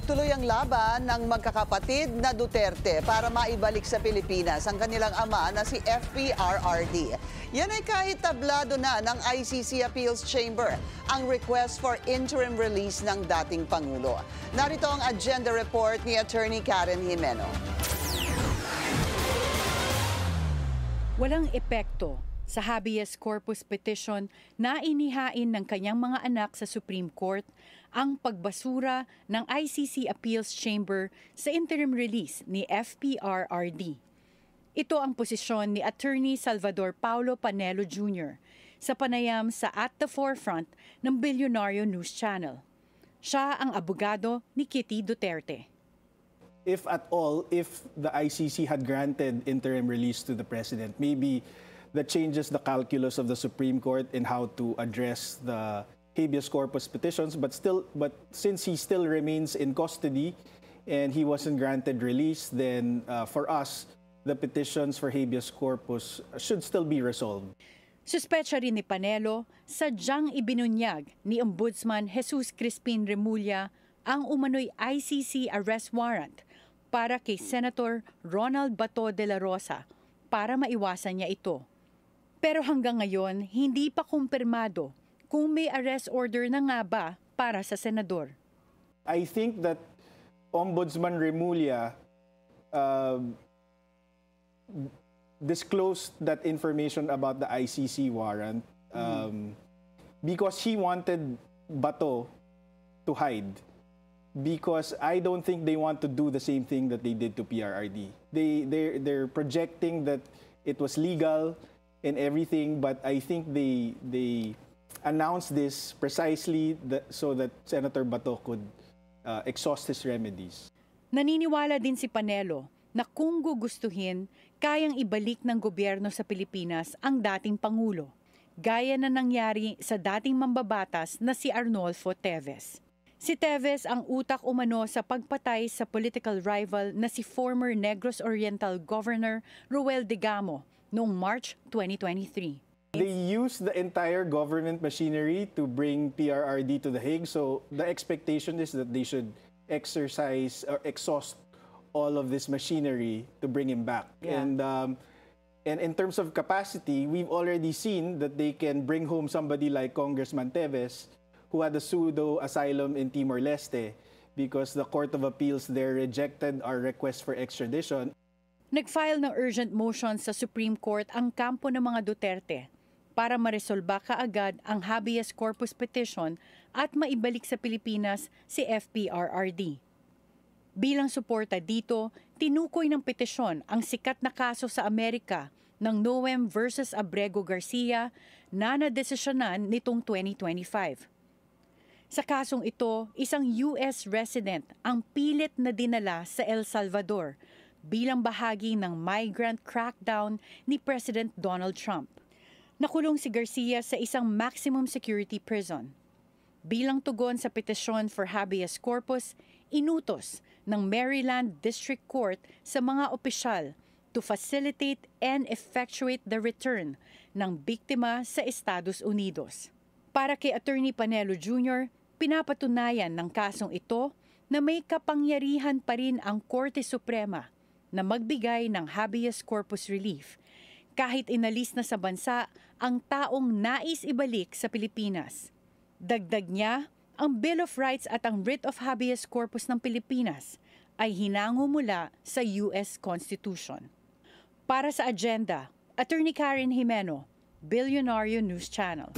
Tuloy ang laban ng magkakapatid na Duterte para maibalik sa Pilipinas ang kanilang ama na si FPRRD. Yan ay kahit tablado na ng ICC Appeals Chamber ang request for interim release ng dating Pangulo. Narito ang agenda report ni Attorney Karen Jimeno. Walang epekto sa habeas corpus petition na inihain ng kanyang mga anak sa Supreme Court ang pagbasura ng ICC Appeals Chamber sa interim release ni FPRRD. Ito ang posisyon ni Attorney Salvador Paulo Panelo Jr. sa panayam sa At the Forefront ng Bilyonaryo News Channel. Siya ang abogado ni Kitty Duterte. If at all, if the ICC had granted interim release to the president, maybe that changes the calculus of the Supreme Court in how to address the habeas corpus petitions, but since he still remains in custody and he wasn't granted release, then for us, the petitions for habeas corpus should still be resolved. Suspecha rin ni Panelo, sadyang ibinunyag ni Ombudsman Jesus Crispin Remulla ang umano'y ICC arrest warrant para kay Senator Ronald Bato de la Rosa para maiwasan niya ito. Pero hanggang ngayon, hindi pa kumpirmado kung may arrest order na nga ba para sa senador. I think that Ombudsman Remulla disclosed that information about the ICC warrant because he wanted Bato to hide. Because I don't think they want to do the same thing that they did to PRRD. They're projecting that it was legal and everything, but I think they announced this precisely so that Senator Bato could exhaust his remedies. Naniniwala din si Panelo na kung gugustuhin, kayang ibalik ng gobyerno sa Pilipinas ang dating Pangulo, gaya na nangyari sa dating mambabatas na si Arnolfo Teves. Si Teves ang utak umano sa pagpatay sa political rival na si former Negros Oriental Governor Roel Digamo noong March 2023. They used the entire government machinery to bring PRRD to The Hague, so the expectation is that they should exercise or exhaust all of this machinery to bring him back. Yeah. And in terms of capacity, we've already seen that they can bring home somebody like Congressman Teves, who had a pseudo-asylum in Timor-Leste because the Court of Appeals there rejected our request for extradition. Nag-file ng urgent motion sa Supreme Court ang kampo ng mga Duterte para maresolba kaagad ang habeas corpus petition at maibalik sa Pilipinas si FPRRD. Bilang suporta dito, tinukoy ng petisyon ang sikat na kaso sa Amerika ng Noem versus Abrego Garcia na nadesisyonan nitong 2025. Sa kasong ito, isang US resident ang pilit na dinala sa El Salvador bilang bahagi ng migrant crackdown ni President Donald Trump. Nakulong si Garcia sa isang maximum security prison. Bilang tugon sa petisyon for habeas corpus, inutos ng Maryland District Court sa mga opisyal to facilitate and effectuate the return ng biktima sa Estados Unidos. Para kay Attorney Panelo Jr., pinapatunayan ng kasong ito na may kapangyarihan pa rin ang Korte Suprema na magbigay ng habeas corpus relief kahit inalis na sa bansa ang taong nais ibalik sa Pilipinas. Dagdag niya, ang Bill of Rights at ang Writ of Habeas Corpus ng Pilipinas ay hinango mula sa US Constitution. Para sa agenda, Attorney Karen Jimeno, Bilyonaryo News Channel.